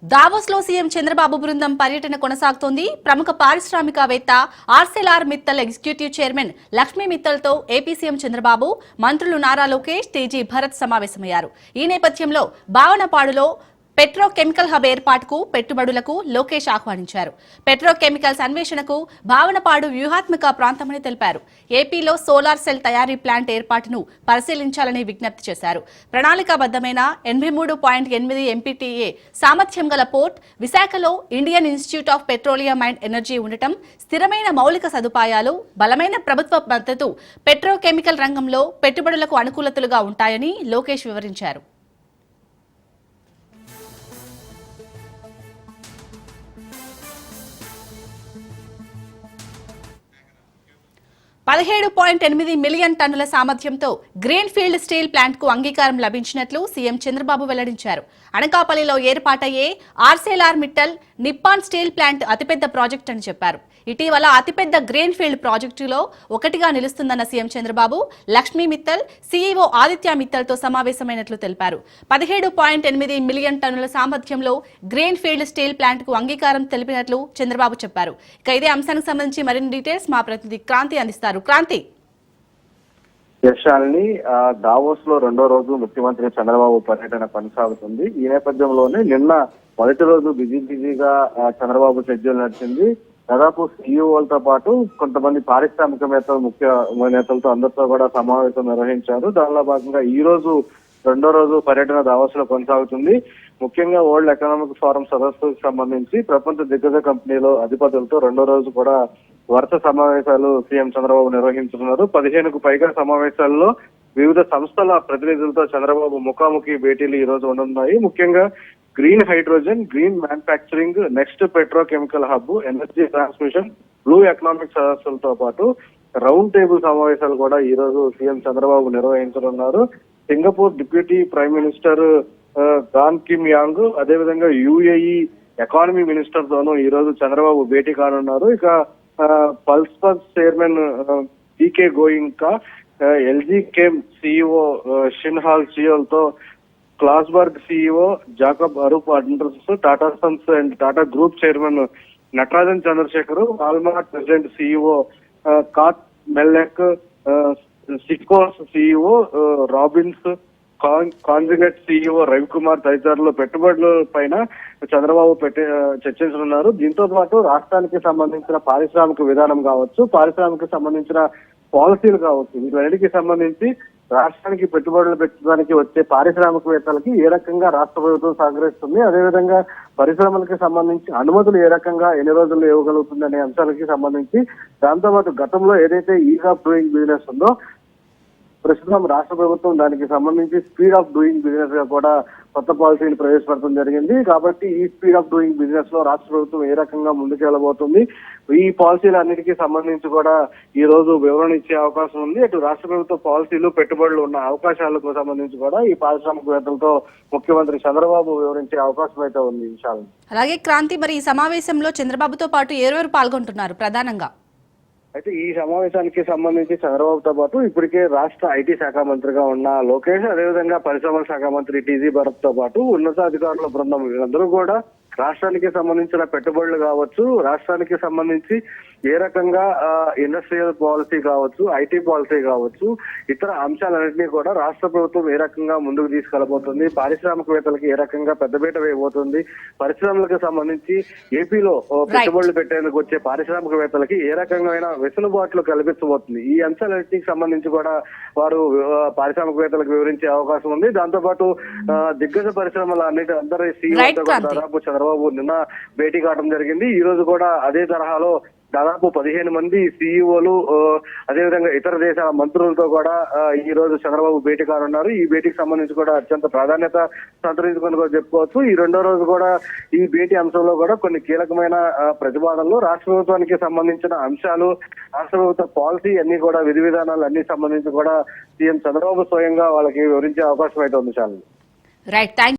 Davos లో CM Chandrababu బృందం పర్యటన కొనసాగుతోంది. ప్రముఖ పారిశ్రామికవేత్త Arcelor Mittal executive chairman Lakshmi Mittal తో ఏపీ సీఎం చంద్రబాబు, మంత్రులు నారా లోకేష్, టీజీ భరత్ సమావేశమయ్యారు. ఈ నేపథ్యంలో భావనపాడులో పెట్రోకెమికల్ హబ్ ఏర్పాటుకు పెట్టుబడులకు లోకేష్ ఆహ్వానించారు. పెట్రోకెమికల్స్ అన్వేషణకు భావనపాడు వ్యూహాత్మక ప్రాంతమని తెలిపారు. ఏపీలో సోలార్ సెల్ తయారీ ప్లాంట్ ఏర్పాటును పరిశీలించాలని విజ్ఞప్తి చేశారు. ప్రణాళికాబద్దమైన 83.8 ఎంపీటీఏ సామర్థ్యం గల పోర్ట్, విశాఖలో Indian institute of petroleum and energy ఉండటం, స్థిరమైన మౌలిక సదుపాయాలు, బలమైన ప్రభుత్వ మద్దతు పెట్రోకెమికల్ రంగంలో పెట్టుబడులకు అనుకూలతలుగా ఉంటాయని లోకేష్ వివరించారు. 17.8 మిలియన్ టన్నుల సామర్థ్యంతో గ్రీన్ ఫీల్డ్ స్టీల్ ప్లాంట్ కు అంగీకారం లభించినట్లు సీఎం చంద్రబాబు వెల్లడించారు. అనకాపల్లిలో ఏర్పాటయ్యే Arcelor Mittal Nippon steel plant అతిపెద్ద ప్రాజెక్ట్ అని చెప్పారు. ఇటీవల అతిపెద్ద గ్రీన్ ఫీల్డ్ ప్రాజెక్టులో ఒకటిగా నిలుస్తుందన్న సీఎం చంద్రబాబు, లక్ష్మీ మిత్తల్, సీఈఓ ఆదిత్య మిత్తల్ తో సమావేశమైనట్లు తెలిపారు. 17.8 మిలియన్ టన్నుల సామర్థ్యంలో గ్రీన్ ఫీల్డ్ స్టీల్ ప్లాంట్ కు అంగీకారం తెలిపినట్లు చంద్రబాబు చెప్పారు. ఇక ఇదే అంశానికి సంబంధించి మరిన్ని డీటెయిల్స్ మా ప్రతినిధి క్రాంతి అందిస్తారు. క్రాంతి, యశాలిని దావోస్ లో రెండో రోజు ముఖ్యమంత్రి చంద్రబాబు పర్యటన కొనసాగుతుంది. ఈ నేపథ్యంలోనే నిన్న మొదటి రోజు బిజీగా చంద్రబాబు షెడ్యూల్ నడిచింది. దాదాపు సీఈఓలతో పాటు కొంతమంది పారిశ్రామికవేత్తలు, ముఖ్య నేతలతో అందరితో కూడా సమావేశం నిర్వహించారు. దానిలో భాగంగా ఈ రోజు రెండో రోజు పర్యటన దావోస్ లో కొనసాగుతుంది. ముఖ్యంగా వరల్డ్ ఎకనామిక్ ఫోరం సదస్సుకు సంబంధించి ప్రపంచ దిగ్గజ కంపెనీల అధిపతులతో రెండో రోజు కూడా వరుస సమావేశాలు సీఎం చంద్రబాబు నిర్వహించుతున్నారు. 15కు పైగా సమావేశాల్లో వివిధ సంస్థల ప్రతినిధులతో చంద్రబాబు ముఖాముఖి భేటీలు ఈ రోజు ఉండనున్నాయి. ముఖ్యంగా green hydrogen, green manufacturing, next petrochemical hub, energy transmission, blue economic సదస్సులతో పాటు రౌండ్ టేబుల్ సమావేశాలు కూడా ఈ రోజు సీఎం చంద్రబాబు నిర్వహించనున్నారు. Singapore deputy prime minister Gan Kim Yong, అదేవిధంగా యుఏఈ ఎకానమీ మినిస్టర్ తోనూ ఈ రోజు చంద్రబాబు భేటీ కానున్నారు. ఇక పల్స్పర్ chairman PK Goenka, LG Chem CEO షిన్హాల్ సియోల్తో, Carlsberg CEO Jacob Aarup Anders, Tata Sons and Tata group chairman Natarajan Chandrasekhar, Walmart president CEO Kath మెల్లెక్, సిట్కోస్ సిఇఓ రాబిన్స్, కాంజుగేట్ సిఇఓ రవికుమార్ తదితరులు పెట్టుబడుల పైన చంద్రబాబు చర్చించనున్నారు. దీంతో పాటు రాష్ట్రానికి సంబంధించిన పారిశ్రామిక విధానం కావచ్చు, పారిశ్రామిక సంబంధించిన పాలసీలు కావచ్చు, వీటన్నిటికి సంబంధించి రాష్ట్రానికి పెట్టుబడులు పెట్టడానికి వచ్చే పారిశ్రామికవేత్తలకి ఏ రకంగా రాష్ట్ర ప్రభుత్వం సహకరిస్తుంది, అదేవిధంగా పరిశ్రమలకు సంబంధించి అనుమతులు ఏ రకంగా ఎన్ని రోజుల్లో ఇవ్వగలుగుతుంది అనే అంశాలకి సంబంధించి, దాంతోపాటు గతంలో ఏదైతే ఈజ్ ఆఫ్ డూయింగ్ బిజినెస్ ఉందో ప్రస్తుతం రాష్ట్ర ప్రభుత్వం దానికి సంబంధించి స్పీడ్ ఆఫ్ డూయింగ్ బిజినెస్ గా కూడా కొత్త పాలసీని ప్రవేశపెట్టడం జరిగింది. కాబట్టి ఈ స్పీడ్ ఆఫ్ డూయింగ్ బిజినెస్ లో రాష్ట్ర ప్రభుత్వం ఏ రకంగా ముందుకెళ్లబోతుంది, ఈ పాలసీలన్నిటికీ సంబంధించి కూడా ఈ రోజు వివరణ ఇచ్చే అవకాశం ఉంది. అటు రాష్ట్ర ప్రభుత్వ పాలసీలు, పెట్టుబడులు ఉన్న అవకాశాలకు సంబంధించి కూడా ఈ పారిశ్రామికవేత్తలతో ముఖ్యమంత్రి చంద్రబాబు వివరించే అవకాశం అయితే ఉంది. విశాలం, అలాగే క్రాంతి, మరి ఈ సమావేశంలో చంద్రబాబుతో పాటు ఎవరెవరు పాల్గొంటున్నారు ప్రధానంగా? అయితే ఈ సమావేశానికి సంబంధించి చంద్రబాబుతో పాటు ఇప్పటికే రాష్ట్ర ఐటీ శాఖ మంత్రిగా ఉన్న లోకేష్, అదేవిధంగా పరిశ్రమల శాఖ మంత్రి టీజీ భరత్ తో పాటు ఉన్నతాధికారుల బృందం వీళ్ళందరూ కూడా రాష్ట్రానికి సంబంధించిన పెట్టుబడులు కావచ్చు, రాష్ట్రానికి సంబంధించి ఏ రకంగా ఇండస్ట్రియల్ పాలసీ కావచ్చు, ఐటీ పాలసీ కావచ్చు, ఇతర అంశాలన్నింటినీ కూడా రాష్ట్ర ప్రభుత్వం ఏ రకంగా ముందుకు తీసుకెళ్లబోతుంది, పారిశ్రామికవేత్తలకు ఏ రకంగా పెద్దపీట వేయబోతుంది, పరిశ్రమలకు సంబంధించి ఏపీలో పెట్టుబడులు పెట్టేందుకు వచ్చే పారిశ్రామికవేత్తలకి ఏ రకమైన వెసులుబాట్లు కల్పించబోతుంది, ఈ అంశాలన్నింటికి సంబంధించి కూడా వారు పారిశ్రామికవేత్తలకు వివరించే అవకాశం ఉంది. దాంతో పాటు దిగ్గజ పరిశ్రమల అందరి సీఈఓ దాదాపు చంద్రబాబు నిన్న భేటీ కావడం జరిగింది. ఈ రోజు కూడా అదే తరహాలో దాదాపు 15 మంది సీఈఓలు, అదేవిధంగా ఇతర దేశాల మంత్రులతో కూడా ఈ రోజు చంద్రబాబు భేటీ కానున్నారు. ఈ భేటీకి సంబంధించి కూడా అత్యంత ప్రాధాన్యత సంతరించుకొని కూడా చెప్పుకోవచ్చు. ఈ రెండో రోజు కూడా ఈ భేటీ అంశంలో కూడా కొన్ని కీలకమైన ప్రతిపాదనలు, రాష్ట్ర ప్రభుత్వానికి సంబంధించిన అంశాలు, రాష్ట్ర ప్రభుత్వ పాలసీ అన్ని కూడా విధి విధానాలు అన్ని సంబంధించి కూడా సీఎం చంద్రబాబు స్వయంగా వాళ్ళకి వివరించే అవకాశం అయితే ఉంది. చాలా రైట్.